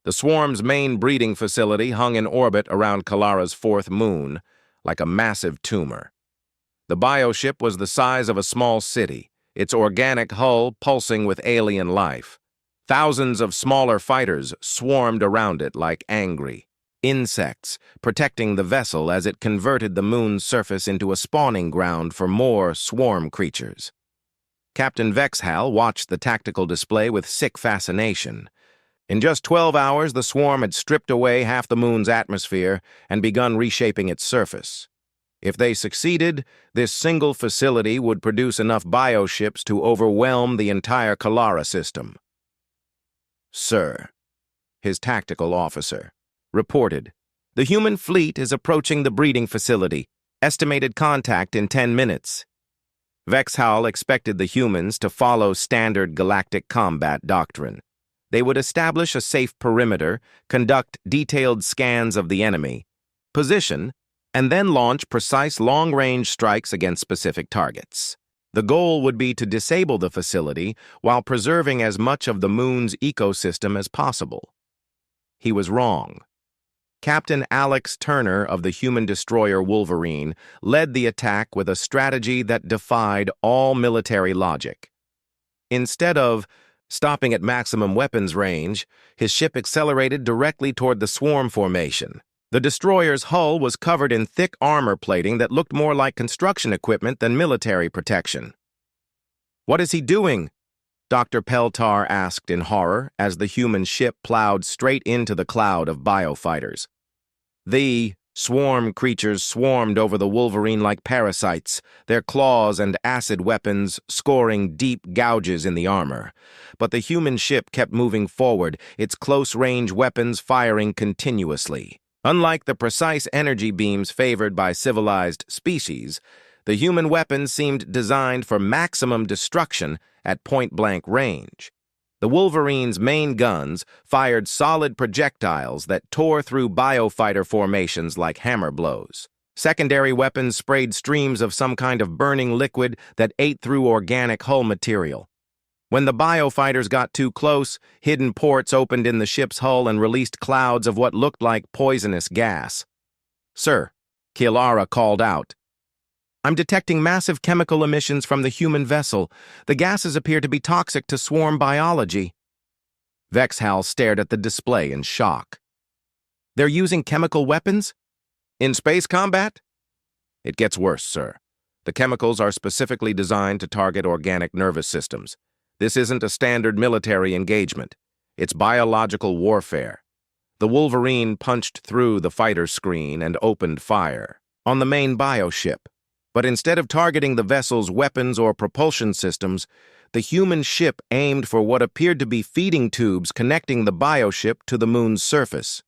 The swarm's main breeding facility hung in orbit around Kalara's fourth moon, like a massive tumor. The bioship was the size of a small city, its organic hull pulsing with alien life. Thousands of smaller fighters swarmed around it like angry insects, protecting the vessel as it converted the moon's surface into a spawning ground for more swarm creatures. Captain Vexhal watched the tactical display with sick fascination. In just 12 hours, the swarm had stripped away half the moon's atmosphere and begun reshaping its surface. If they succeeded, this single facility would produce enough bioships to overwhelm the entire Kalara system. "Sir," his tactical officer reported, "the human fleet is approaching the breeding facility. Estimated contact in 10 minutes. Vexhal expected the humans to follow standard galactic combat doctrine. They would establish a safe perimeter, conduct detailed scans of the enemy, position, and then launch precise long-range strikes against specific targets. The goal would be to disable the facility while preserving as much of the moon's ecosystem as possible." He was wrong. Captain Alex Turner of the human destroyer Wolverine led the attack with a strategy that defied all military logic. Instead of stopping at maximum weapons range, his ship accelerated directly toward the swarm formation. The destroyer's hull was covered in thick armor plating that looked more like construction equipment than military protection. "What is he doing?" Dr. Peltar asked in horror as the human ship plowed straight into the cloud of biofighters. The swarm creatures swarmed over the Wolverine like parasites, their claws and acid weapons scoring deep gouges in the armor. But the human ship kept moving forward, its close-range weapons firing continuously. Unlike the precise energy beams favored by civilized species, the human weapons seemed designed for maximum destruction at point-blank range. The Wolverine's main guns fired solid projectiles that tore through biofighter formations like hammer blows. Secondary weapons sprayed streams of some kind of burning liquid that ate through organic hull material. When the biofighters got too close, hidden ports opened in the ship's hull and released clouds of what looked like poisonous gas. "Sir," Kalara called out, "I'm detecting massive chemical emissions from the human vessel. The gases appear to be toxic to swarm biology." Vexhal stared at the display in shock. "They're using chemical weapons? In space combat?" "It gets worse, sir. The chemicals are specifically designed to target organic nervous systems. This isn't a standard military engagement. It's biological warfare." The Wolverine punched through the fighter screen and opened fire on the main bioship. But instead of targeting the vessel's weapons or propulsion systems, the human ship aimed for what appeared to be feeding tubes connecting the bioship to the moon's surface.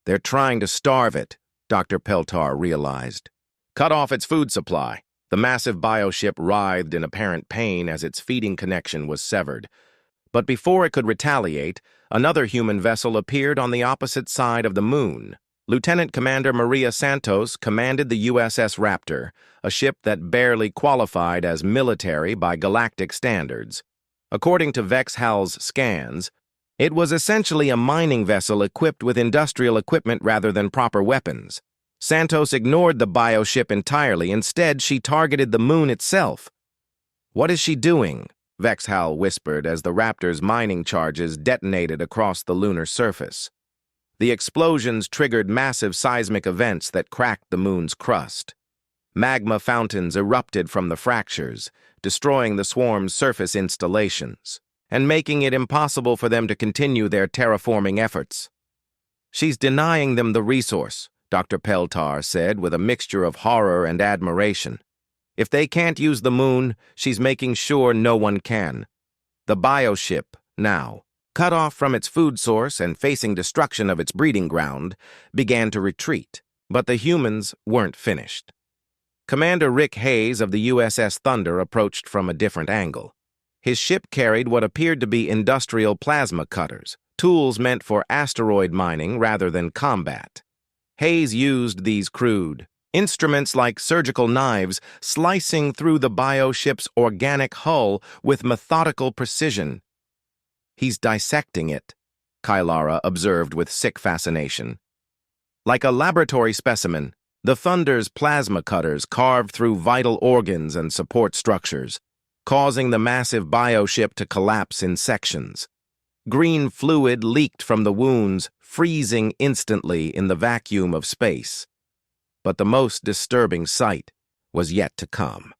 "They're trying to starve it," Dr. Peltar realized. "Cut off its food supply." The massive bioship writhed in apparent pain as its feeding connection was severed. But before it could retaliate, another human vessel appeared on the opposite side of the moon. Lieutenant Commander Maria Santos commanded the USS Raptor, a ship that barely qualified as military by galactic standards. According to Vexhal's scans, it was essentially a mining vessel equipped with industrial equipment rather than proper weapons. Santos ignored the bioship entirely. Instead, she targeted the moon itself. "What is she doing?" Vexhal whispered as the Raptor's mining charges detonated across the lunar surface. The explosions triggered massive seismic events that cracked the moon's crust. Magma fountains erupted from the fractures, destroying the swarm's surface installations, and making it impossible for them to continue their terraforming efforts. "She's denying them the resource," Dr. Peltar said with a mixture of horror and admiration. "If they can't use the moon, she's making sure no one can." The bioship, now, cut off from its food source and facing destruction of its breeding ground, began to retreat. But the humans weren't finished. Commander Rick Hayes of the USS Thunder approached from a different angle. His ship carried what appeared to be industrial plasma cutters, tools meant for asteroid mining rather than combat. Hayes used these crude instruments like surgical knives, slicing through the bioship's organic hull with methodical precision. "He's dissecting it," Kylara observed with sick fascination. Like a laboratory specimen, the Thunder's plasma cutters carved through vital organs and support structures, causing the massive bioship to collapse in sections. Green fluid leaked from the wounds, freezing instantly in the vacuum of space. But the most disturbing sight was yet to come.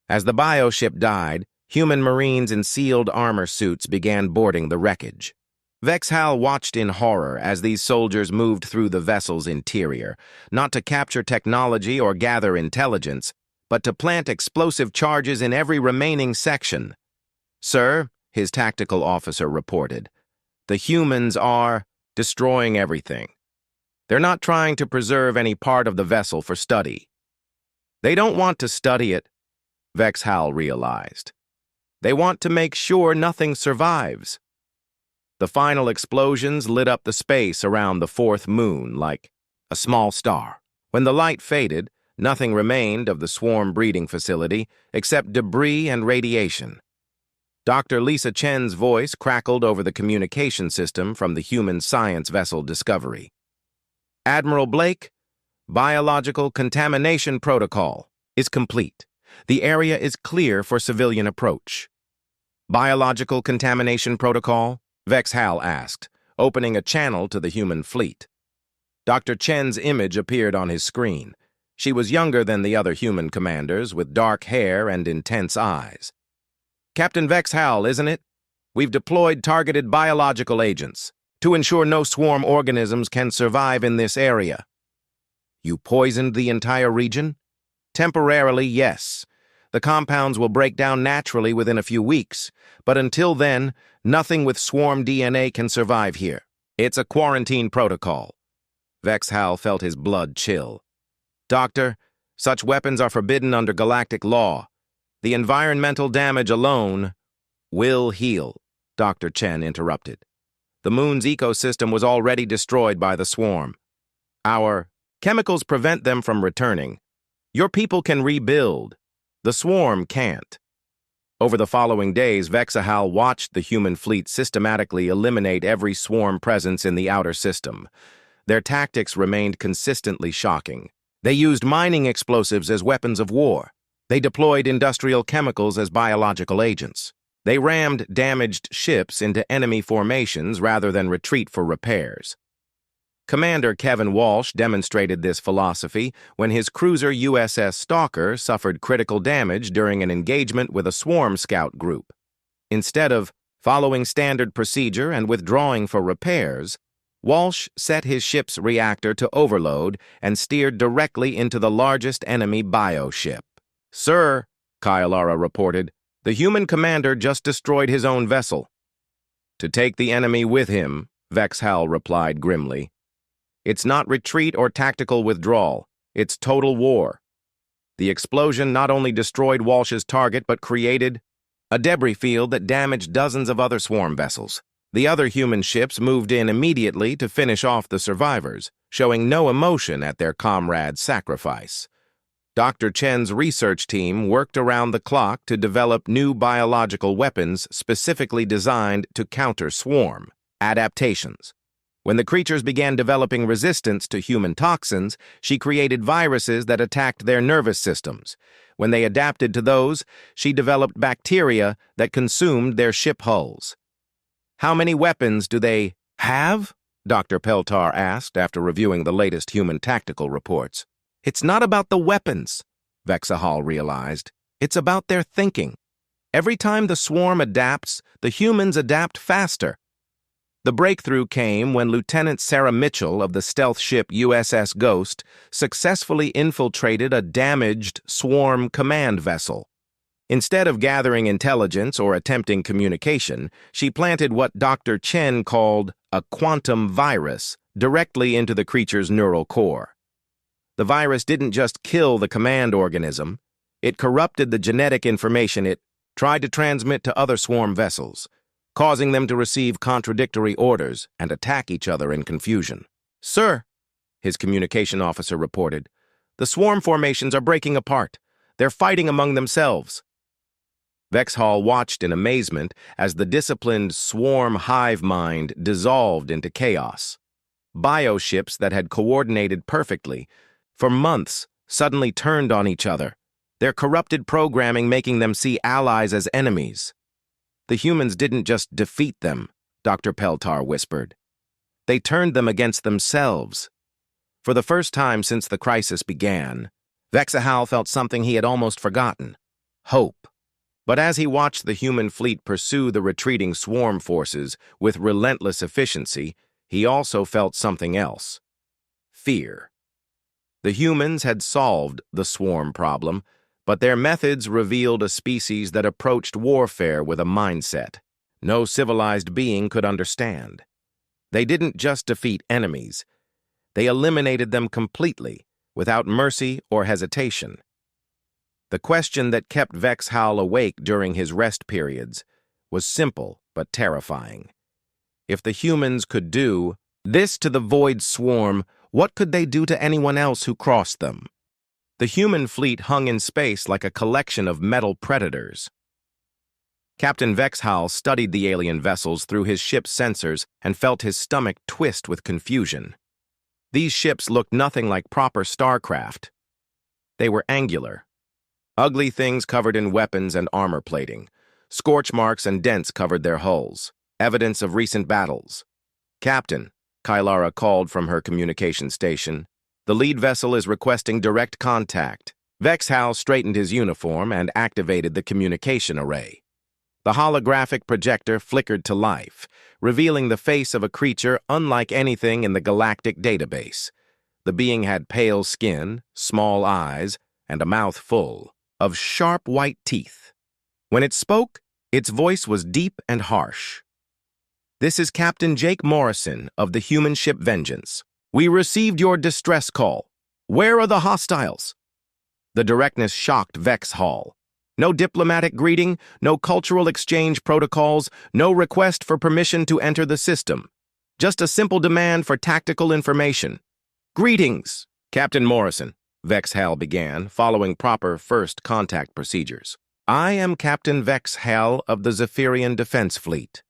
As the bioship died, human Marines in sealed armor suits began boarding the wreckage. Vexhal watched in horror as these soldiers moved through the vessel's interior, not to capture technology or gather intelligence, but to plant explosive charges in every remaining section. "Sir," his tactical officer reported, "the humans are destroying everything. They're not trying to preserve any part of the vessel for study." "They don't want to study it," Vexhal realized. "They want to make sure nothing survives." The final explosions lit up the space around the fourth moon like a small star. When the light faded, nothing remained of the swarm breeding facility except debris and radiation. Dr. Lisa Chen's voice crackled over the communication system from the human science vessel Discovery. "Admiral Blake, biological contamination protocol is complete. The area is clear for civilian approach." "Biological contamination protocol?" Vexhal asked, opening a channel to the human fleet. Dr. Chen's image appeared on his screen. She was younger than the other human commanders, with dark hair and intense eyes. "Captain Vexhal, isn't it? We've deployed targeted biological agents to ensure no swarm organisms can survive in this area." "You poisoned the entire region?" "Temporarily, yes. The compounds will break down naturally within a few weeks, but until then, nothing with swarm DNA can survive here. It's a quarantine protocol." Vexhal felt his blood chill. "Doctor, such weapons are forbidden under galactic law. The environmental damage alone will heal," Dr. Chen interrupted. "The moon's ecosystem was already destroyed by the swarm. Our chemicals prevent them from returning. Your people can rebuild. The swarm can't." Over the following days, Vexhal watched the human fleet systematically eliminate every swarm presence in the outer system. Their tactics remained consistently shocking. They used mining explosives as weapons of war. They deployed industrial chemicals as biological agents. They rammed damaged ships into enemy formations rather than retreat for repairs. Commander Kevin Walsh demonstrated this philosophy when his cruiser USS Stalker suffered critical damage during an engagement with a swarm scout group. Instead of following standard procedure and withdrawing for repairs, Walsh set his ship's reactor to overload and steered directly into the largest enemy bioship. "Sir," Kylara reported, "the human commander just destroyed his own vessel." "To take the enemy with him," Vexhal replied grimly. "It's not retreat or tactical withdrawal. It's total war." The explosion not only destroyed Walsh's target but created a debris field that damaged dozens of other swarm vessels. The other human ships moved in immediately to finish off the survivors, showing no emotion at their comrade's sacrifice. Dr. Chen's research team worked around the clock to develop new biological weapons specifically designed to counter swarm adaptations. When the creatures began developing resistance to human toxins, she created viruses that attacked their nervous systems. When they adapted to those, she developed bacteria that consumed their ship hulls. "How many weapons do they have?" Dr. Peltar asked after reviewing the latest human tactical reports. "It's not about the weapons," Vexhal realized. "It's about their thinking. Every time the swarm adapts, the humans adapt faster." The breakthrough came when Lieutenant Sarah Mitchell of the stealth ship USS Ghost successfully infiltrated a damaged swarm command vessel. Instead of gathering intelligence or attempting communication, she planted what Dr. Chen called a quantum virus directly into the creature's neural core. The virus didn't just kill the command organism, it corrupted the genetic information it tried to transmit to other swarm vessels, causing them to receive contradictory orders and attack each other in confusion. "Sir," his communication officer reported, "the swarm formations are breaking apart. They're fighting among themselves." Vexhall watched in amazement as the disciplined swarm hive mind dissolved into chaos. Bioships that had coordinated perfectly for months suddenly turned on each other, their corrupted programming making them see allies as enemies. The humans didn't just defeat them, Dr. Peltar whispered. They turned them against themselves. For the first time since the crisis began, Vexahal felt something he had almost forgotten: hope. But as he watched the human fleet pursue the retreating swarm forces with relentless efficiency, he also felt something else: fear. The humans had solved the swarm problem, but their methods revealed a species that approached warfare with a mindset no civilized being could understand. They didn't just defeat enemies, they eliminated them completely, without mercy or hesitation. The question that kept Vexhal awake during his rest periods was simple but terrifying. If the humans could do this to the Void Swarm, what could they do to anyone else who crossed them? The human fleet hung in space like a collection of metal predators. Captain Vexhal studied the alien vessels through his ship's sensors and felt his stomach twist with confusion. These ships looked nothing like proper starcraft. They were angular. Ugly things covered in weapons and armor plating. Scorch marks and dents covered their hulls, evidence of recent battles. "Captain," Kylara called from her communication station, "the lead vessel is requesting direct contact." Vexhal straightened his uniform and activated the communication array. The holographic projector flickered to life, revealing the face of a creature unlike anything in the galactic database. The being had pale skin, small eyes, and a mouth full of sharp white teeth. When it spoke, its voice was deep and harsh. "This is Captain Jake Morrison of the human ship Vengeance. We received your distress call. Where are the hostiles?" The directness shocked Vexhal. No diplomatic greeting, no cultural exchange protocols, no request for permission to enter the system. Just a simple demand for tactical information. "Greetings, Captain Morrison," Vexhal began, following proper first contact procedures. "I am Captain Vexhal of the Zephyrian Defense Fleet.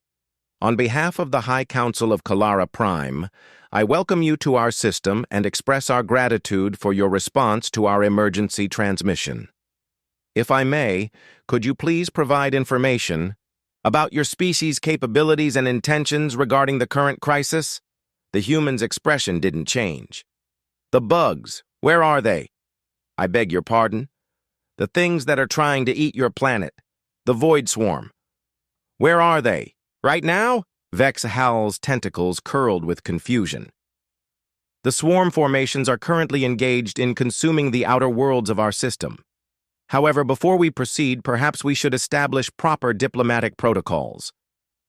On behalf of the High Council of Kalara Prime, I welcome you to our system and express our gratitude for your response to our emergency transmission. If I may, could you please provide information about your species' capabilities and intentions regarding the current crisis?" The human's expression didn't change. "The bugs, where are they?" "I beg your pardon?" "The things that are trying to eat your planet, the Void Swarm. Where are they? Right now?" Vexhal's tentacles curled with confusion. "The swarm formations are currently engaged in consuming the outer worlds of our system. However, before we proceed, perhaps we should establish proper diplomatic protocols.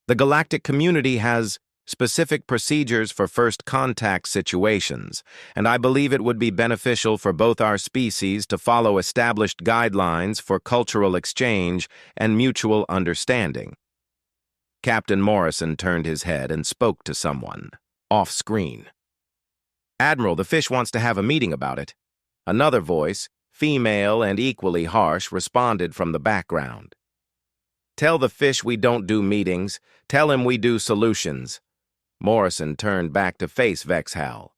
The galactic community has specific procedures for first contact situations, and I believe it would be beneficial for both our species to follow established guidelines for cultural exchange and mutual understanding." Captain Morrison turned his head and spoke to someone, off-screen. "Admiral, the fish wants to have a meeting about it." Another voice, female and equally harsh, responded from the background. "Tell the fish we don't do meetings. Tell him we do solutions." Morrison turned back to face Vexhal.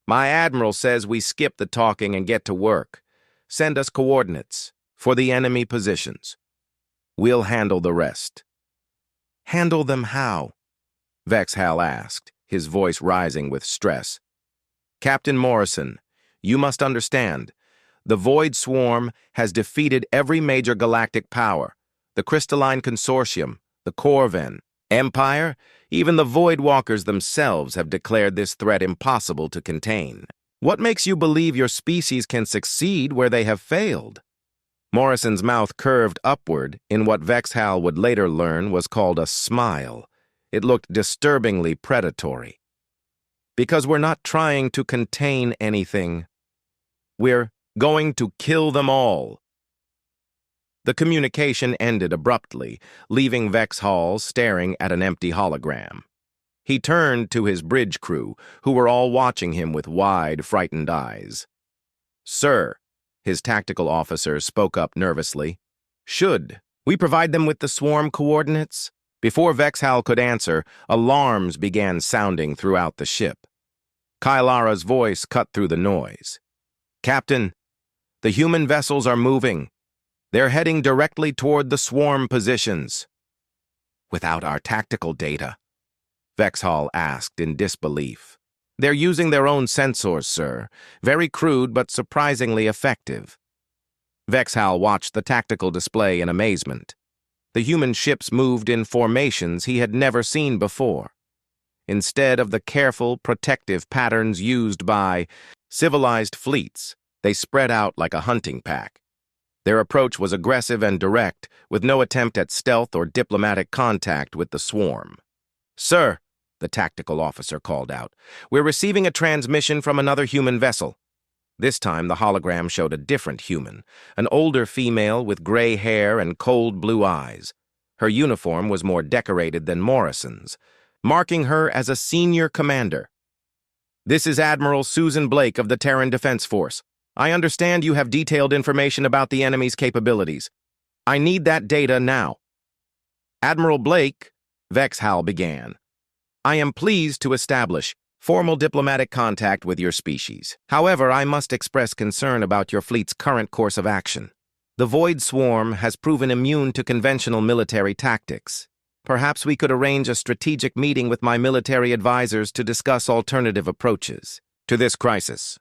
"My admiral says we skip the talking and get to work. Send us coordinates for the enemy positions. We'll handle the rest." "Handle them how?" Vexhal asked, his voice rising with stress. "Captain Morrison, you must understand. The Void Swarm has defeated every major galactic power, the Crystalline Consortium, the Corvan, Empire, even the Void Walkers themselves have declared this threat impossible to contain. What makes you believe your species can succeed where they have failed?" Morrison's mouth curved upward in what Vexhal would later learn was called a smile. It looked disturbingly predatory. "Because we're not trying to contain anything. We're going to kill them all." The communication ended abruptly, leaving Vexhal staring at an empty hologram. He turned to his bridge crew, who were all watching him with wide, frightened eyes. "Sir," his tactical officer spoke up nervously, "should We provide them with the swarm coordinates? Before Vexhal could answer, alarms began sounding throughout the ship. Kylara's voice cut through the noise. Captain, the human vessels are moving. They're heading directly toward the swarm positions. Without our tactical data? Vexhal asked in disbelief. They're using their own sensors, sir. Very crude but surprisingly effective. Vexhal watched the tactical display in amazement. The human ships moved in formations he had never seen before. Instead of the careful, protective patterns used by civilized fleets, they spread out like a hunting pack. Their approach was aggressive and direct, with no attempt at stealth or diplomatic contact with the swarm. Sir, the tactical officer called out, we're receiving a transmission from another human vessel. This time the hologram showed a different human, an older female with gray hair and cold blue eyes. Her uniform was more decorated than Morrison's, marking her as a senior commander. This is Admiral Susan Blake of the Terran Defense Force. I understand you have detailed information about the enemy's capabilities. I need that data now. Admiral Blake, Vexhal began. I am pleased to establish formal diplomatic contact with your species. However, I must express concern about your fleet's current course of action. The Void Swarm has proven immune to conventional military tactics. Perhaps we could arrange a strategic meeting with my military advisors to discuss alternative approaches to this crisis.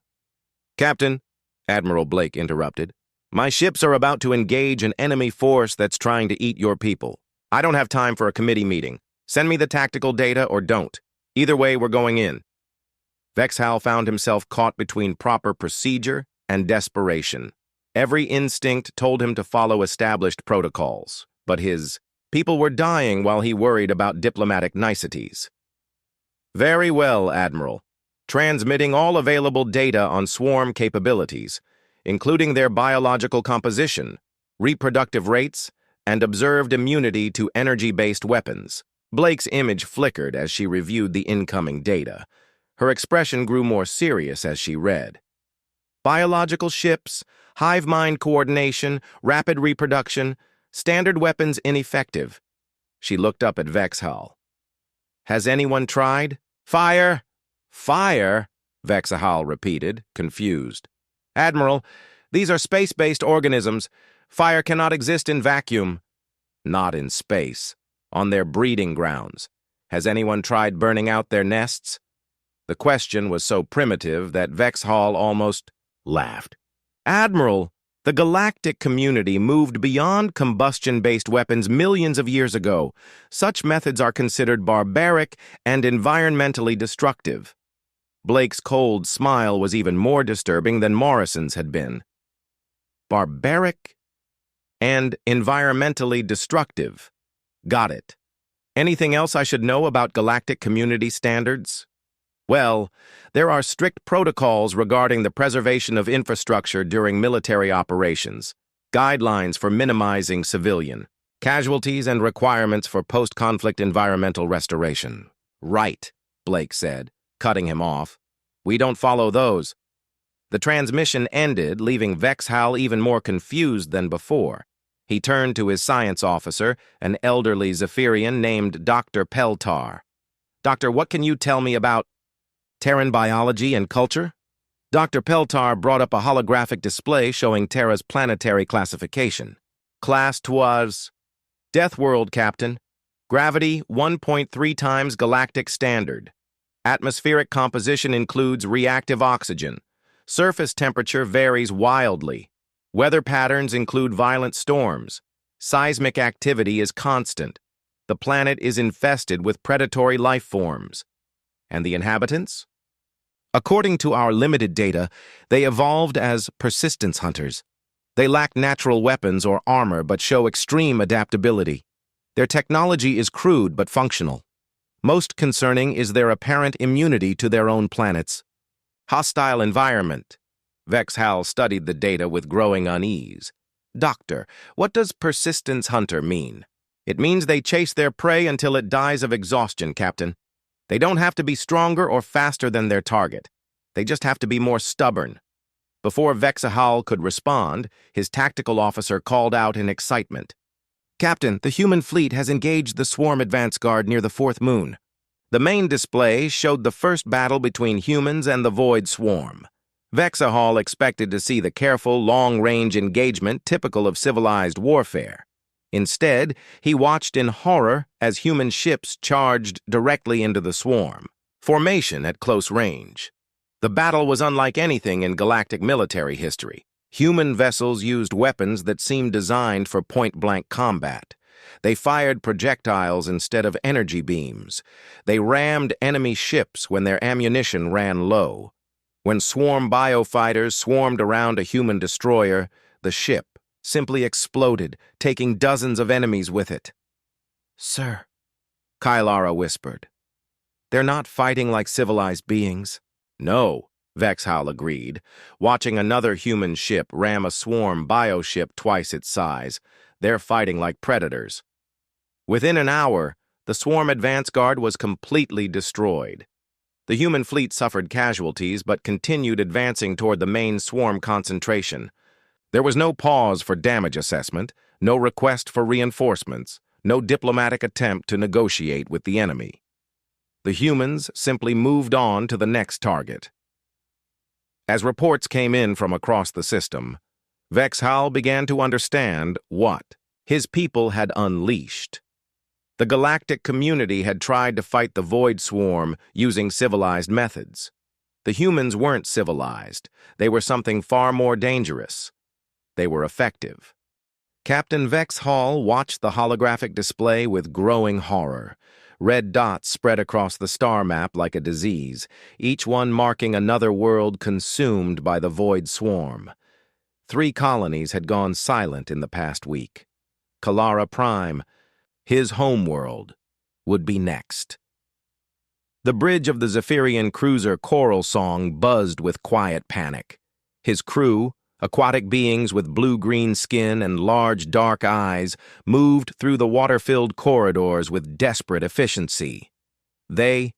Captain, Admiral Blake interrupted, my ships are about to engage an enemy force that's trying to eat your people. I don't have time for a committee meeting. Send me the tactical data or don't. Either way, we're going in. Vexhal found himself caught between proper procedure and desperation. Every instinct told him to follow established protocols, but his people were dying while he worried about diplomatic niceties. Very well, Admiral. Transmitting all available data on swarm capabilities, including their biological composition, reproductive rates, and observed immunity to energy-based weapons. Blake's image flickered as she reviewed the incoming data. Her expression grew more serious as she read. Biological ships, hive mind coordination, rapid reproduction, standard weapons ineffective. She looked up at Vexhal. Has anyone tried? Fire! Fire? Vexhal repeated, confused. Admiral, these are space-based organisms. Fire cannot exist in vacuum. Not in space. On their breeding grounds. Has anyone tried burning out their nests? The question was so primitive that Vexhal almost laughed. Admiral, the galactic community moved beyond combustion-based weapons millions of years ago. Such methods are considered barbaric and environmentally destructive. Blake's cold smile was even more disturbing than Morrison's had been. Barbaric and environmentally destructive. Got it. Anything else I should know about galactic community standards? Well, there are strict protocols regarding the preservation of infrastructure during military operations, guidelines for minimizing civilian casualties, and requirements for post-conflict environmental restoration. Right, Blake said, cutting him off. We don't follow those. The transmission ended, leaving Vexhal even more confused than before. He turned to his science officer, an elderly Zephyrian named Dr. Peltar. Doctor, what can you tell me about Terran biology and culture? Dr. Peltar brought up a holographic display showing Terra's planetary classification. Class was Death World, Captain. Gravity 1.3 times galactic standard. Atmospheric composition includes reactive oxygen. Surface temperature varies wildly. Weather patterns include violent storms. Seismic activity is constant. The planet is infested with predatory life forms. And the inhabitants? According to our limited data, they evolved as persistence hunters. They lack natural weapons or armor but show extreme adaptability. Their technology is crude but functional. Most concerning is their apparent immunity to their own planets. Hostile environment. Vexhal studied the data with growing unease. Doctor, what does persistence hunter mean? It means they chase their prey until it dies of exhaustion, Captain. They don't have to be stronger or faster than their target. They just have to be more stubborn. Before Vexhal could respond, his tactical officer called out in excitement. Captain, the human fleet has engaged the swarm advance guard near the fourth moon. The main display showed the first battle between humans and the Void Swarm. Vexahall expected to see the careful, long-range engagement typical of civilized warfare. Instead, he watched in horror as human ships charged directly into the swarm. Formation at close range. The battle was unlike anything in galactic military history. Human vessels used weapons that seemed designed for point-blank combat. They fired projectiles instead of energy beams. They rammed enemy ships when their ammunition ran low. When swarm biofighters swarmed around a human destroyer, the ship simply exploded, taking dozens of enemies with it. "Sir," Kylara whispered, "they're not fighting like civilized beings." "No," Vexhal agreed, watching another human ship ram a swarm bioship twice its size. "They're fighting like predators." Within an hour, the swarm advance guard was completely destroyed. The human fleet suffered casualties but continued advancing toward the main swarm concentration. There was no pause for damage assessment, no request for reinforcements, no diplomatic attempt to negotiate with the enemy. The humans simply moved on to the next target. As reports came in from across the system, Vexhal began to understand what his people had unleashed. The galactic community had tried to fight the Void Swarm using civilized methods. The humans weren't civilized. They were something far more dangerous. They were effective. Captain Vexhal watched the holographic display with growing horror. Red dots spread across the star map like a disease, each one marking another world consumed by the Void Swarm. 3 colonies had gone silent in the past week. Kalara Prime, his homeworld, would be next. The bridge of the Zephyrian cruiser Coral Song buzzed with quiet panic. His crew, aquatic beings with blue-green skin and large dark eyes, moved through the water-filled corridors with desperate efficiency. They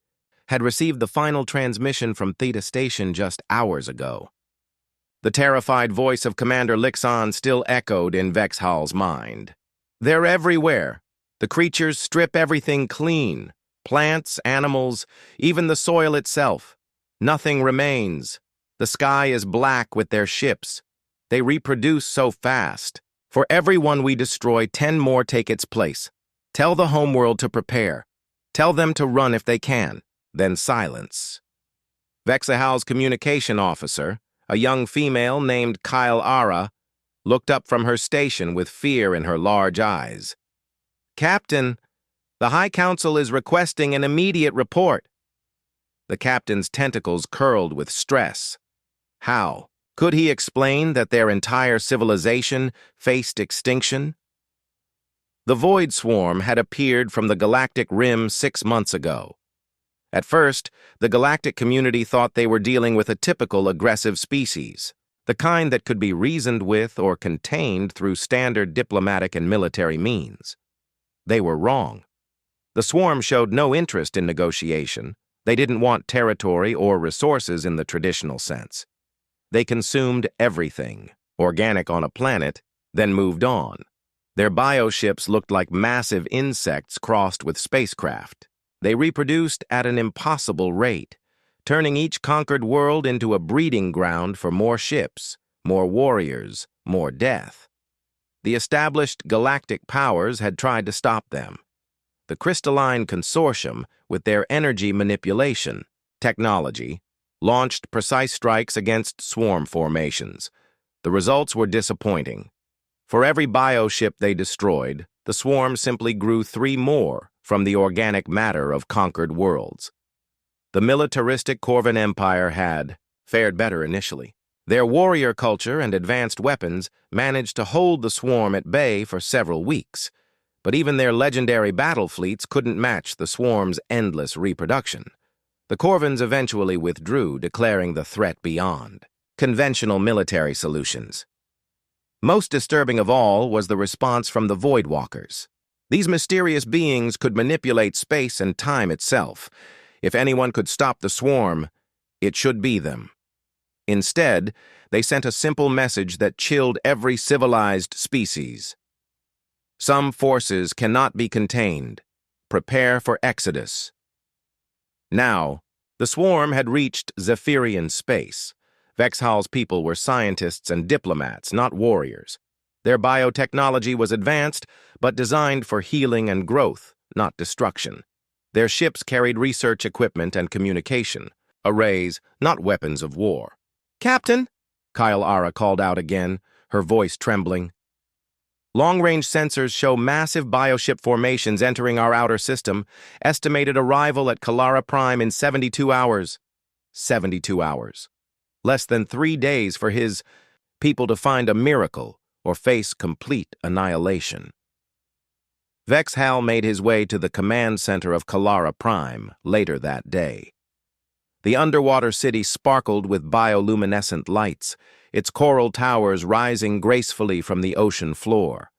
had received the final transmission from Theta Station just hours ago. The terrified voice of Commander Lixon still echoed in Vexhal's mind. "They're everywhere. The creatures strip everything clean. Plants, animals, even the soil itself. Nothing remains. The sky is black with their ships. They reproduce so fast. For every one we destroy, 10 more take its place. Tell the homeworld to prepare. Tell them to run if they can." Then silence. Vexahal's communication officer, a young female named Kylara, looked up from her station with fear in her large eyes. "Captain, the High Council is requesting an immediate report." The captain's tentacles curled with stress. How could he explain that their entire civilization faced extinction? The Void Swarm had appeared from the galactic rim 6 months ago. At first, the galactic community thought they were dealing with a typical aggressive species, the kind that could be reasoned with or contained through standard diplomatic and military means. They were wrong. The swarm showed no interest in negotiation. They didn't want territory or resources in the traditional sense. They consumed everything, organic on a planet, then moved on. Their bioships looked like massive insects crossed with spacecraft. They reproduced at an impossible rate, turning each conquered world into a breeding ground for more ships, more warriors, more death. The established galactic powers had tried to stop them. The Crystalline Consortium, with their energy manipulation technology, launched precise strikes against swarm formations. The results were disappointing. For every bioship they destroyed, the swarm simply grew 3 more from the organic matter of conquered worlds. The militaristic Corvan Empire had fared better initially. Their warrior culture and advanced weapons managed to hold the swarm at bay for several weeks, but even their legendary battle fleets couldn't match the swarm's endless reproduction. The Corvans eventually withdrew, declaring the threat beyond conventional military solutions. Most disturbing of all was the response from the Voidwalkers. These mysterious beings could manipulate space and time itself. If anyone could stop the swarm, it should be them. Instead, they sent a simple message that chilled every civilized species. Some forces cannot be contained. Prepare for exodus. Now, the swarm had reached Zephyrian space. Vexhal's people were scientists and diplomats, not warriors. Their biotechnology was advanced, but designed for healing and growth, not destruction. Their ships carried research equipment and communication, arrays, not weapons of war. "Captain!" Kyle Ara called out again, her voice trembling. "Long-range sensors show massive bioship formations entering our outer system. Estimated arrival at Kalara Prime in 72 hours. 72 hours. Less than 3 days for his people to find a miracle or face complete annihilation." Vexhal made his way to the command center of Kalara Prime later that day. The underwater city sparkled with bioluminescent lights, its coral towers rising gracefully from the ocean floor.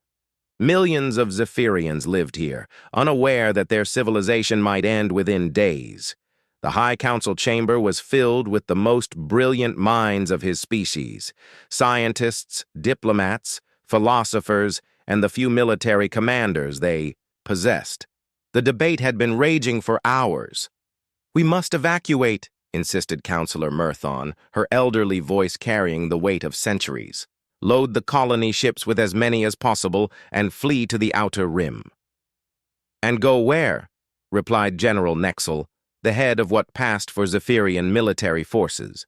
Millions of Zephyrians lived here, unaware that their civilization might end within days. The High Council chamber was filled with the most brilliant minds of his species: scientists, diplomats, philosophers, and the few military commanders they possessed. The debate had been raging for hours. "We must evacuate," insisted Counselor Murthon, her elderly voice carrying the weight of centuries. "Load the colony ships with as many as possible and flee to the outer rim." "And go where?" replied General Nexel, the head of what passed for Zephyrian military forces.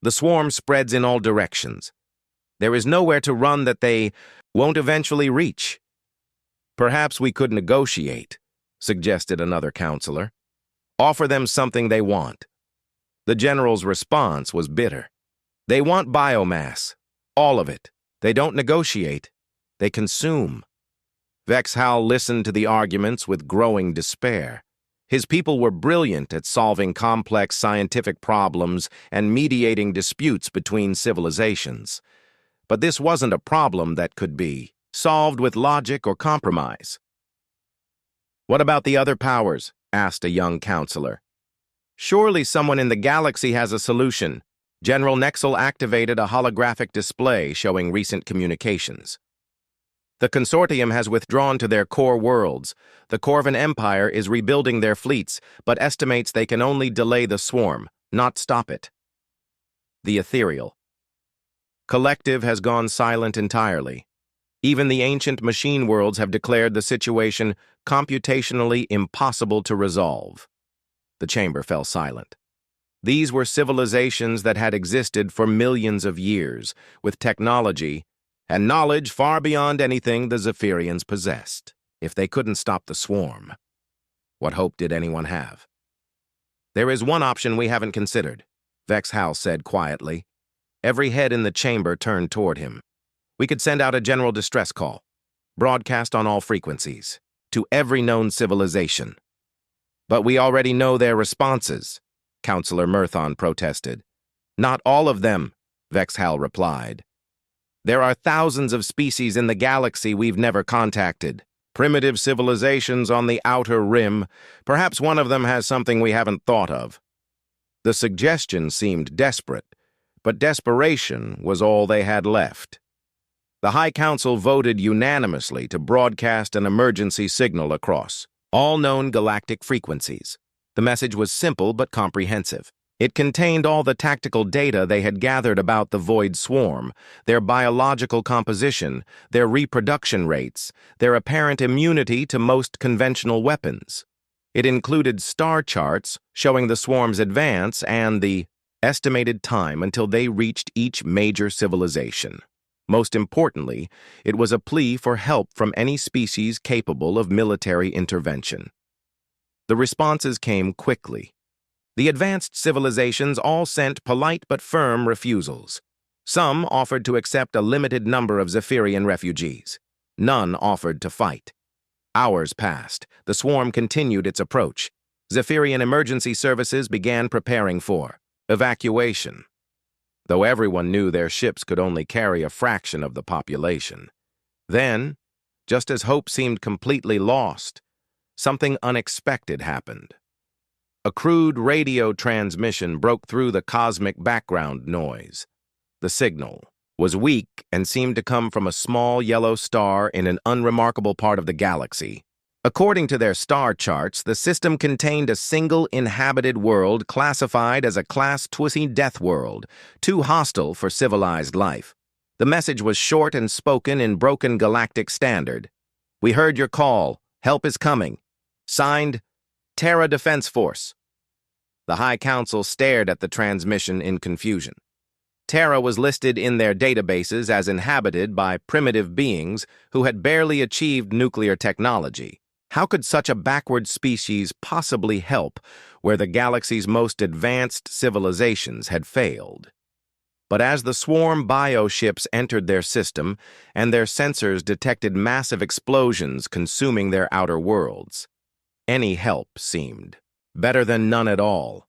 "The swarm spreads in all directions. There is nowhere to run that they won't eventually reach." "Perhaps we could negotiate," suggested another counselor. "Offer them something they want." The general's response was bitter. "They want biomass. All of it. They don't negotiate. They consume." Vexhal listened to the arguments with growing despair. His people were brilliant at solving complex scientific problems and mediating disputes between civilizations. But this wasn't a problem that could be solved with logic or compromise. "What about the other powers?" asked a young counselor. "Surely someone in the galaxy has a solution." General Nexel activated a holographic display showing recent communications. "The consortium has withdrawn to their core worlds. The Corvan Empire is rebuilding their fleets, but estimates they can only delay the swarm, not stop it." The ethereal collective has gone silent entirely. Even the ancient machine worlds have declared the situation computationally impossible to resolve. The chamber fell silent. These were civilizations that had existed for millions of years, with technology and knowledge far beyond anything the Zephyrians possessed. If they couldn't stop the swarm, what hope did anyone have? "There is one option we haven't considered," Vexhal said quietly. Every head in the chamber turned toward him. "We could send out a general distress call, broadcast on all frequencies, to every known civilization." "But we already know their responses," Counselor Murthon protested. "Not all of them," Vexhal replied. "There are thousands of species in the galaxy we've never contacted. Primitive civilizations on the outer rim. Perhaps one of them has something we haven't thought of." The suggestion seemed desperate, but desperation was all they had left. The High Council voted unanimously to broadcast an emergency signal across all known galactic frequencies. The message was simple but comprehensive. It contained all the tactical data they had gathered about the Void Swarm, their biological composition, their reproduction rates, their apparent immunity to most conventional weapons. It included star charts showing the swarm's advance and the estimated time until they reached each major civilization. Most importantly, it was a plea for help from any species capable of military intervention. The responses came quickly. The advanced civilizations all sent polite but firm refusals. Some offered to accept a limited number of Zephyrian refugees. None offered to fight. Hours passed. The swarm continued its approach. Zephyrian emergency services began preparing for evacuation, though everyone knew their ships could only carry a fraction of the population. Then, just as hope seemed completely lost, something unexpected happened. A crude radio transmission broke through the cosmic background noise. The signal was weak and seemed to come from a small yellow star in an unremarkable part of the galaxy. According to their star charts, the system contained a single inhabited world classified as a Class Twisty Death World, too hostile for civilized life. The message was short and spoken in broken galactic standard. "We heard your call. Help is coming. Signed, Terra Defense Force." The High Council stared at the transmission in confusion. Terra was listed in their databases as inhabited by primitive beings who had barely achieved nuclear technology. How could such a backward species possibly help where the galaxy's most advanced civilizations had failed? But as the swarm bioships entered their system and their sensors detected massive explosions consuming their outer worlds, any help seemed better than none at all.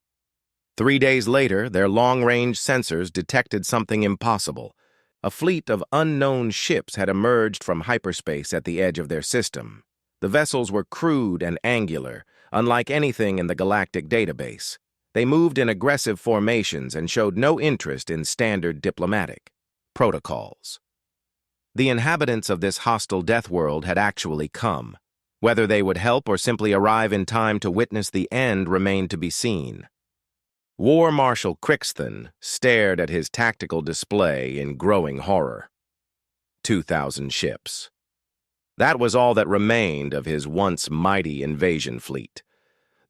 3 days later, their long-range sensors detected something impossible. A fleet of unknown ships had emerged from hyperspace at the edge of their system. The vessels were crude and angular, unlike anything in the galactic database. They moved in aggressive formations and showed no interest in standard diplomatic protocols. The inhabitants of this hostile death world had actually come. Whether they would help or simply arrive in time to witness the end remained to be seen. War Marshal Crixton stared at his tactical display in growing horror. 2,000 ships. That was all that remained of his once mighty invasion fleet.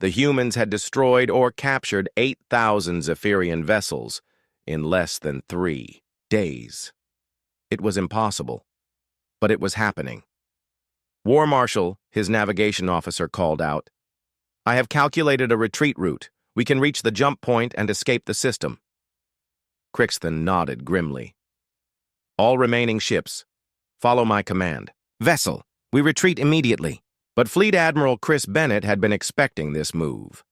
The humans had destroyed or captured 8,000 Zephyrian vessels in less than 3 days. It was impossible, but it was happening. War Marshal, his navigation officer, called out, "I have calculated a retreat route. We can reach the jump point and escape the system." Crixton nodded grimly. "All remaining ships, follow my command." "Vessel, we retreat immediately." But Fleet Admiral Chris Bennett had been expecting this move.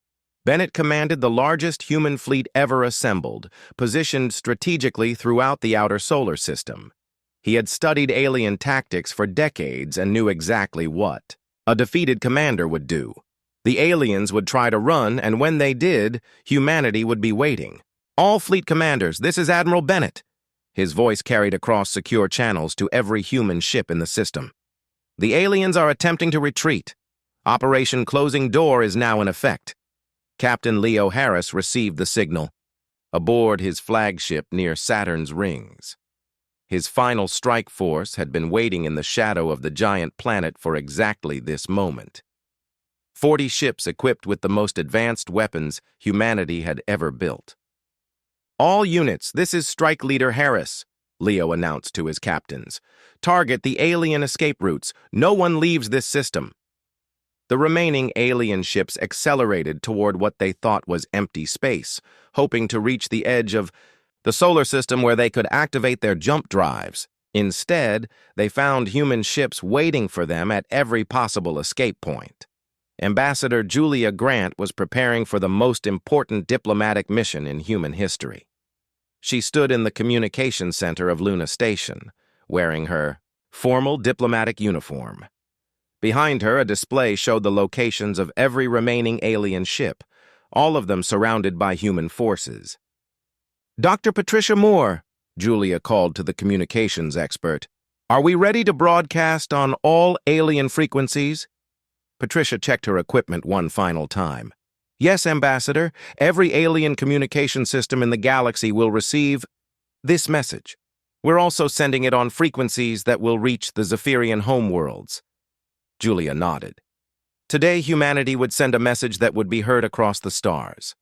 Bennett commanded the largest human fleet ever assembled, positioned strategically throughout the outer solar system. He had studied alien tactics for decades and knew exactly what a defeated commander would do. The aliens would try to run, and when they did, humanity would be waiting. "All fleet commanders, this is Admiral Bennett." His voice carried across secure channels to every human ship in the system. "The aliens are attempting to retreat. Operation Closing Door is now in effect." Captain Leo Harris received the signal, aboard his flagship near Saturn's rings. His final strike force had been waiting in the shadow of the giant planet for exactly this moment. 40 ships equipped with the most advanced weapons humanity had ever built. "All units, this is Strike Leader Harris," Leo announced to his captains. "Target the alien escape routes. No one leaves this system." The remaining alien ships accelerated toward what they thought was empty space, hoping to reach the edge of the solar system where they could activate their jump drives. Instead, they found human ships waiting for them at every possible escape point. Ambassador Julia Grant was preparing for the most important diplomatic mission in human history. She stood in the communication center of Luna Station, wearing her formal diplomatic uniform. Behind her, a display showed the locations of every remaining alien ship, all of them surrounded by human forces. "Dr. Patricia Moore," Julia called to the communications expert, "are we ready to broadcast on all alien frequencies?" Patricia checked her equipment one final time. "Yes, Ambassador, every alien communication system in the galaxy will receive this message. We're also sending it on frequencies that will reach the Zephyrian homeworlds." Julia nodded. Today, humanity would send a message that would be heard across the stars.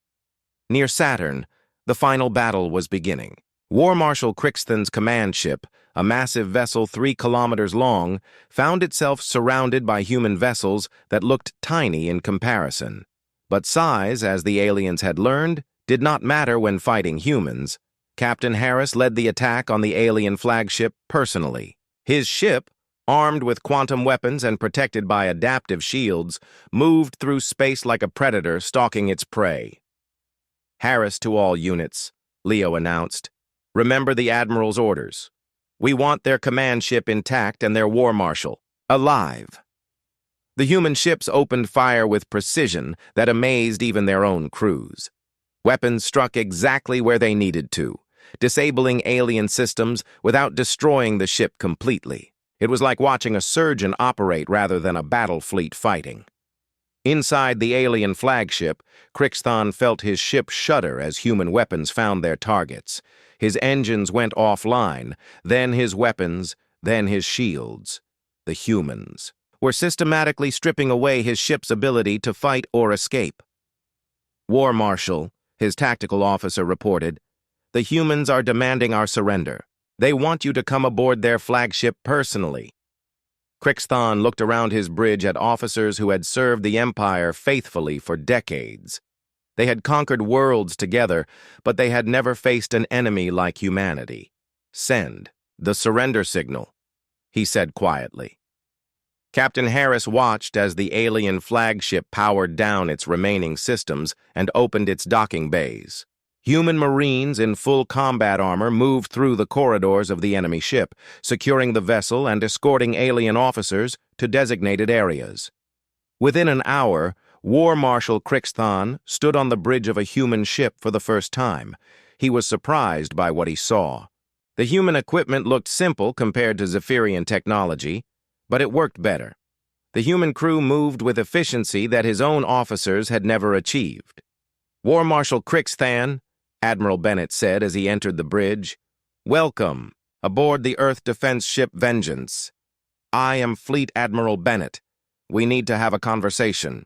Near Saturn, the final battle was beginning. War Marshal Crixton's command ship, a massive vessel 3 kilometers long, found itself surrounded by human vessels that looked tiny in comparison. But size, as the aliens had learned, did not matter when fighting humans. Captain Harris led the attack on the alien flagship personally. His ship, armed with quantum weapons and protected by adaptive shields, moved through space like a predator stalking its prey. "Harris to all units," Leo announced. "Remember the Admiral's orders. We want their command ship intact and their war marshal alive." The human ships opened fire with precision that amazed even their own crews. Weapons struck exactly where they needed to, disabling alien systems without destroying the ship completely. It was like watching a surgeon operate rather than a battle fleet fighting. Inside the alien flagship, Crixthon felt his ship shudder as human weapons found their targets. His engines went offline, then his weapons, then his shields. The humans were systematically stripping away his ship's ability to fight or escape. War Marshal, his tactical officer, reported, "The humans are demanding our surrender. They want you to come aboard their flagship personally." Crixthon looked around his bridge at officers who had served the Empire faithfully for decades. They had conquered worlds together, but they had never faced an enemy like humanity. "Send the surrender signal," he said quietly. Captain Harris watched as the alien flagship powered down its remaining systems and opened its docking bays. Human Marines in full combat armor moved through the corridors of the enemy ship, securing the vessel and escorting alien officers to designated areas. Within an hour, War Marshal Crixthon stood on the bridge of a human ship for the first time. He was surprised by what he saw. The human equipment looked simple compared to Zephyrian technology, but it worked better. The human crew moved with efficiency that his own officers had never achieved. "War Marshal Crixthon," Admiral Bennett said as he entered the bridge, "welcome aboard the Earth defense ship Vengeance. I am Fleet Admiral Bennett. We need to have a conversation."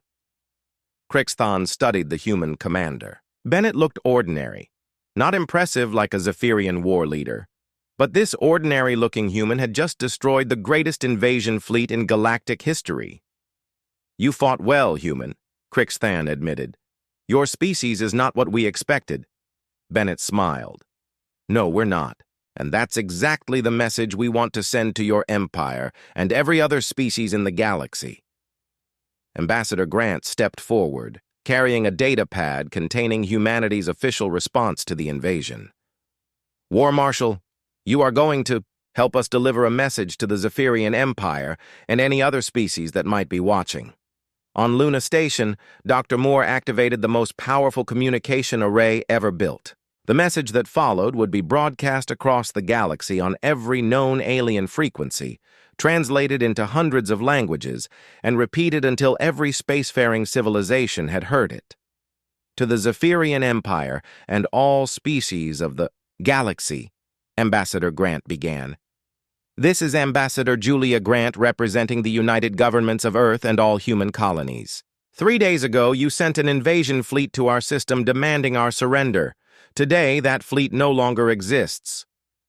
Crixthon studied the human commander. Bennett looked ordinary, not impressive like a Zephyrian war leader. But this ordinary-looking human had just destroyed the greatest invasion fleet in galactic history. "You fought well, human," Crixthon admitted. "Your species is not what we expected." Bennett smiled. "No, we're not. And that's exactly the message we want to send to your empire and every other species in the galaxy." Ambassador Grant stepped forward, carrying a data pad containing humanity's official response to the invasion. "War Marshal, you are going to help us deliver a message to the Zephyrian Empire and any other species that might be watching." On Luna Station, Dr. Moore activated the most powerful communication array ever built. The message that followed would be broadcast across the galaxy on every known alien frequency, translated into hundreds of languages, and repeated until every spacefaring civilization had heard it. "To the Zephyrian Empire and all species of the galaxy," Ambassador Grant began. "This is Ambassador Julia Grant representing the United Governments of Earth and all human colonies. 3 days ago, you sent an invasion fleet to our system demanding our surrender. Today, that fleet no longer exists.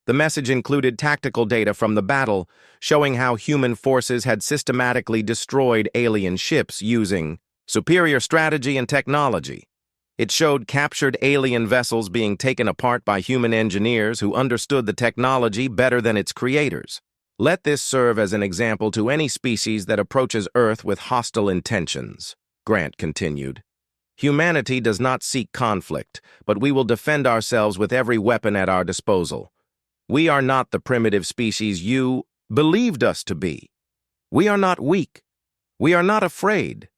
The message included tactical data from the battle, showing how human forces had systematically destroyed alien ships using superior strategy and technology. It showed captured alien vessels being taken apart by human engineers who understood the technology better than its creators. Let this serve as an example to any species that approaches Earth with hostile intentions," Grant continued. "Humanity does not seek conflict, but we will defend ourselves with every weapon at our disposal. We are not the primitive species you believed us to be. We are not weak. We are not afraid.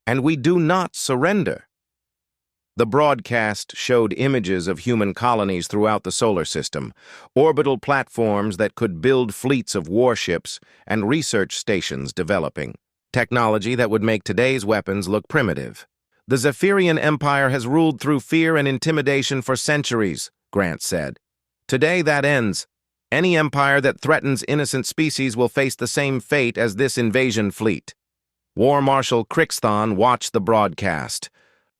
And we do not surrender." The broadcast showed images of human colonies throughout the solar system, orbital platforms that could build fleets of warships, and research stations developing technology that would make today's weapons look primitive. "The Zephyrian Empire has ruled through fear and intimidation for centuries," Grant said. "Today that ends. Any empire that threatens innocent species will face the same fate as this invasion fleet." War Marshal Crixthon watched the broadcast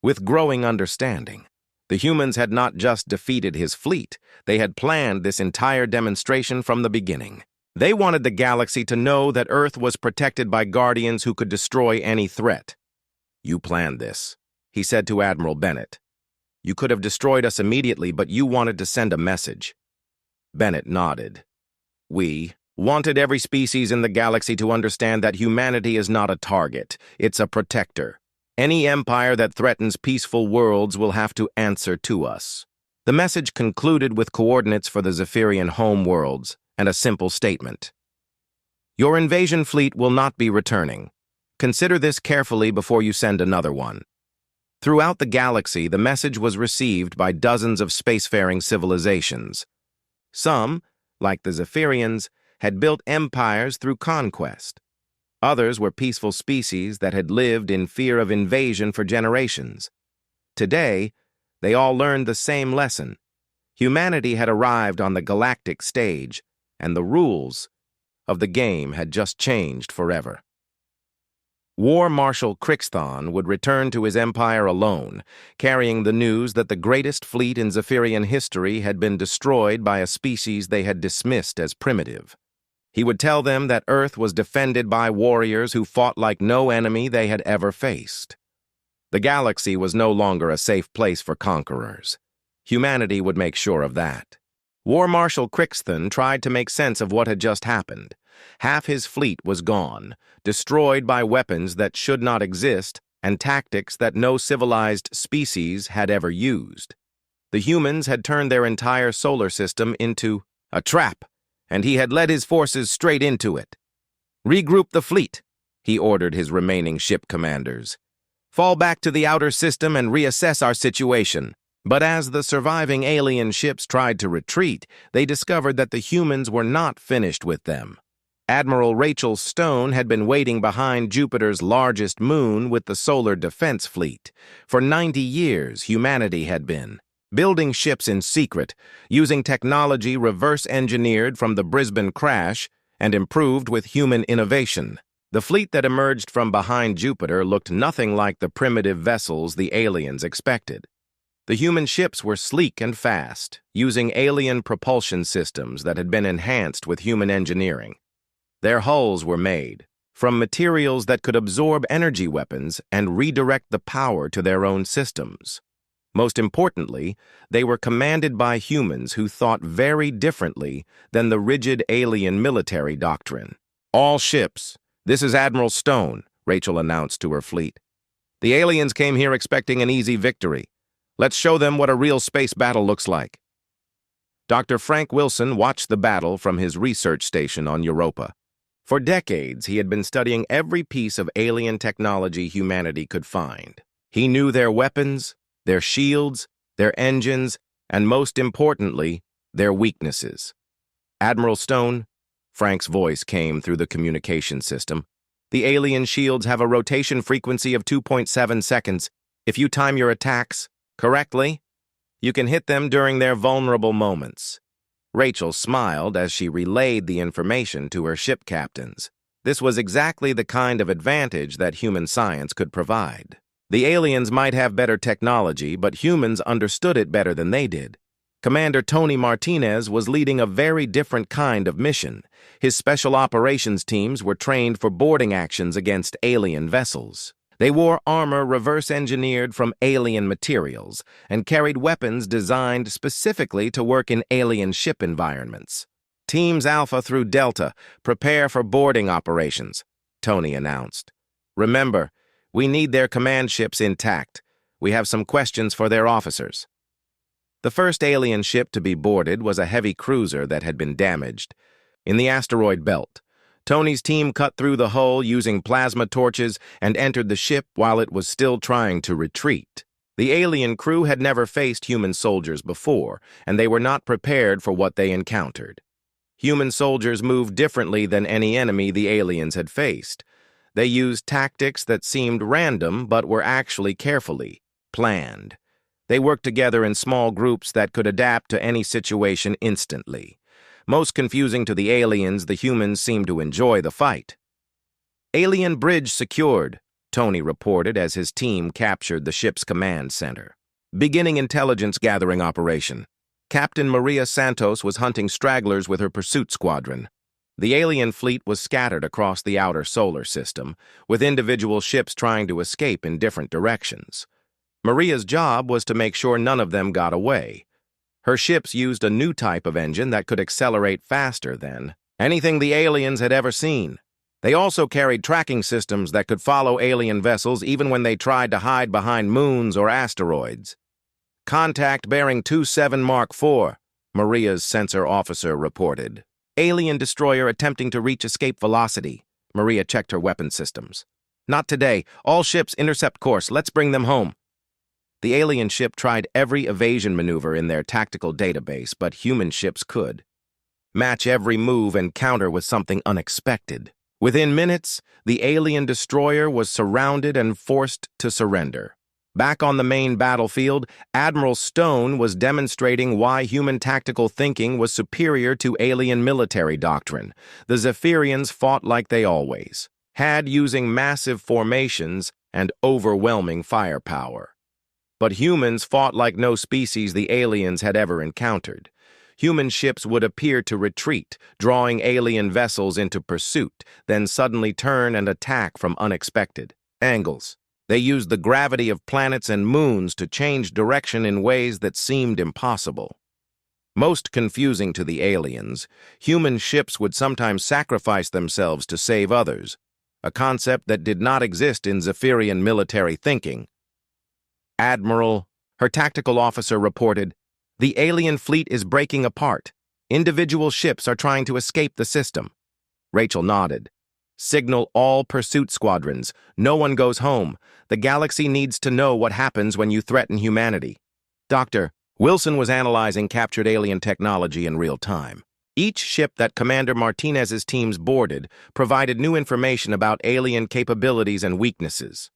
with growing understanding. The humans had not just defeated his fleet, they had planned this entire demonstration from the beginning. They wanted the galaxy to know that Earth was protected by guardians who could destroy any threat. "You planned this," he said to Admiral Bennett. "You could have destroyed us immediately, but you wanted to send a message." Bennett nodded. "We wanted every species in the galaxy to understand that humanity is not a target, it's a protector. Any empire that threatens peaceful worlds will have to answer to us." The message concluded with coordinates for the Zephyrian home worlds and a simple statement. "Your invasion fleet will not be returning. Consider this carefully before you send another one." Throughout the galaxy, the message was received by dozens of spacefaring civilizations. Some, like the Zephyrians, had built empires through conquest. Others were peaceful species that had lived in fear of invasion for generations. Today, they all learned the same lesson. Humanity had arrived on the galactic stage, and the rules of the game had just changed forever. War Marshal Crixthon would return to his empire alone, carrying the news that the greatest fleet in Zephyrian history had been destroyed by a species they had dismissed as primitive. He would tell them that Earth was defended by warriors who fought like no enemy they had ever faced. The galaxy was no longer a safe place for conquerors. Humanity would make sure of that. War Marshal Crixthon tried to make sense of what had just happened. Half his fleet was gone, destroyed by weapons that should not exist and tactics that no civilized species had ever used. The humans had turned their entire solar system into a trap, and he had led his forces straight into it. "Regroup the fleet," he ordered his remaining ship commanders. "Fall back to the outer system and reassess our situation." But as the surviving alien ships tried to retreat, they discovered that the humans were not finished with them. Admiral Rachel Stone had been waiting behind Jupiter's largest moon with the Solar Defense Fleet. For 90 years, humanity had been building ships in secret, using technology reverse-engineered from the Brisbane crash and improved with human innovation. The fleet that emerged from behind Jupiter looked nothing like the primitive vessels the aliens expected. The human ships were sleek and fast, using alien propulsion systems that had been enhanced with human engineering. Their hulls were made from materials that could absorb energy weapons and redirect the power to their own systems. Most importantly, they were commanded by humans who thought very differently than the rigid alien military doctrine. "All ships, this is Admiral Stone," Rachel announced to her fleet. "The aliens came here expecting an easy victory. Let's show them what a real space battle looks like." Dr. Frank Wilson watched the battle from his research station on Europa. For decades, he had been studying every piece of alien technology humanity could find. He knew their weapons, their shields, their engines, and most importantly, their weaknesses. "Admiral Stone," Frank's voice came through the communication system, "the alien shields have a rotation frequency of 2.7 seconds. If you time your attacks correctly, you can hit them during their vulnerable moments." Rachel smiled as she relayed the information to her ship captains. This was exactly the kind of advantage that human science could provide. The aliens might have better technology, but humans understood it better than they did. Commander Tony Martinez was leading a very different kind of mission. His special operations teams were trained for boarding actions against alien vessels. They wore armor reverse-engineered from alien materials and carried weapons designed specifically to work in alien ship environments. "Teams Alpha through Delta, prepare for boarding operations," Tony announced. "Remember, we need their command ships intact. We have some questions for their officers." The first alien ship to be boarded was a heavy cruiser that had been damaged. In the asteroid belt, Tony's team cut through the hull using plasma torches and entered the ship while it was still trying to retreat. The alien crew had never faced human soldiers before, and they were not prepared for what they encountered. Human soldiers moved differently than any enemy the aliens had faced. They used tactics that seemed random but were actually carefully planned. They worked together in small groups that could adapt to any situation instantly. Most confusing to the aliens, the humans seemed to enjoy the fight. "Alien bridge secured," Tony reported as his team captured the ship's command center. "Beginning intelligence gathering operation. Captain Maria Santos was hunting stragglers with her pursuit squadron." The alien fleet was scattered across the outer solar system, with individual ships trying to escape in different directions. Maria's job was to make sure none of them got away. Her ships used a new type of engine that could accelerate faster than anything the aliens had ever seen. They also carried tracking systems that could follow alien vessels even when they tried to hide behind moons or asteroids. "Contact bearing 27 Mark IV, Maria's sensor officer reported. "Alien destroyer attempting to reach escape velocity." Maria checked her weapon systems. "Not today. All ships intercept course. Let's bring them home." The alien ship tried every evasion maneuver in their tactical database, but human ships could match every move and counter with something unexpected. Within minutes, the alien destroyer was surrounded and forced to surrender. Back on the main battlefield, Admiral Stone was demonstrating why human tactical thinking was superior to alien military doctrine. The Zephyrians fought like they always had, using massive formations and overwhelming firepower. But humans fought like no species the aliens had ever encountered. Human ships would appear to retreat, drawing alien vessels into pursuit, then suddenly turn and attack from unexpected angles. They used the gravity of planets and moons to change direction in ways that seemed impossible. Most confusing to the aliens, human ships would sometimes sacrifice themselves to save others, a concept that did not exist in Zephyrian military thinking. Admiral, her tactical officer reported, "The alien fleet is breaking apart. Individual ships are trying to escape the system." Rachel nodded. "Signal all pursuit squadrons. No one goes home. The galaxy needs to know what happens when you threaten humanity." Dr. Wilson was analyzing captured alien technology in real time. Each ship that Commander Martinez's teams boarded provided new information about alien capabilities and weaknesses.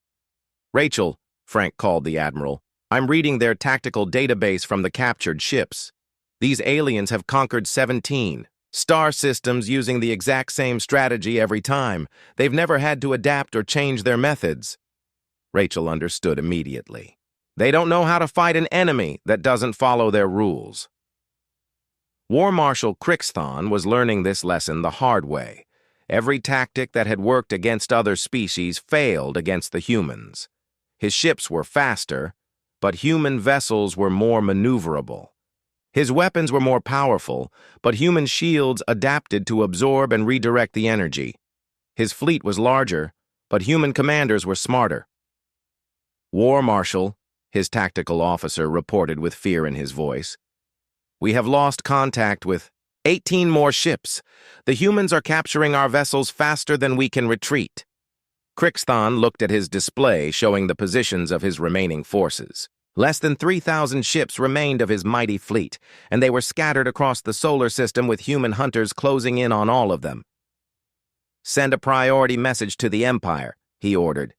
"Rachel," Frank called the Admiral, "I'm reading their tactical database from the captured ships. These aliens have conquered 17 star systems using the exact same strategy every time. They've never had to adapt or change their methods." Rachel understood immediately. They don't know how to fight an enemy that doesn't follow their rules. War Marshal Crixthon was learning this lesson the hard way. Every tactic that had worked against other species failed against the humans. His ships were faster, but human vessels were more maneuverable. His weapons were more powerful, but human shields adapted to absorb and redirect the energy. His fleet was larger, but human commanders were smarter. "War Marshal," his tactical officer reported with fear in his voice, "we have lost contact with 18 more ships. The humans are capturing our vessels faster than we can retreat." Crixthon looked at his display showing the positions of his remaining forces. Less than 3,000 ships remained of his mighty fleet, and they were scattered across the solar system with human hunters closing in on all of them. "Send a priority message to the Empire," he ordered.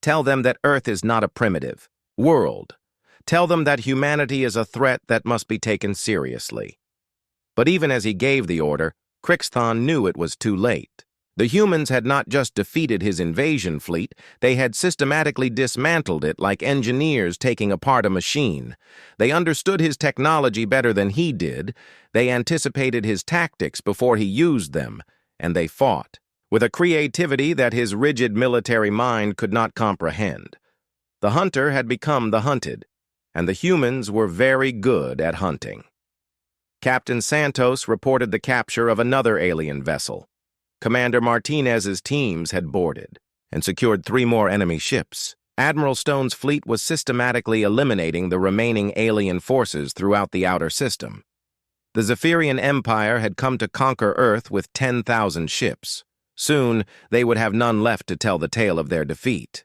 "Tell them that Earth is not a primitive world. Tell them that humanity is a threat that must be taken seriously." But even as he gave the order, Crixthon knew it was too late. The humans had not just defeated his invasion fleet, they had systematically dismantled it like engineers taking apart a machine. They understood his technology better than he did, they anticipated his tactics before he used them, and they fought with a creativity that his rigid military mind could not comprehend. The hunter had become the hunted, and the humans were very good at hunting. Captain Santos reported the capture of another alien vessel. Commander Martinez's teams had boarded and secured 3 more enemy ships. Admiral Stone's fleet was systematically eliminating the remaining alien forces throughout the outer system. The Zephyrian Empire had come to conquer Earth with 10,000 ships. Soon, they would have none left to tell the tale of their defeat.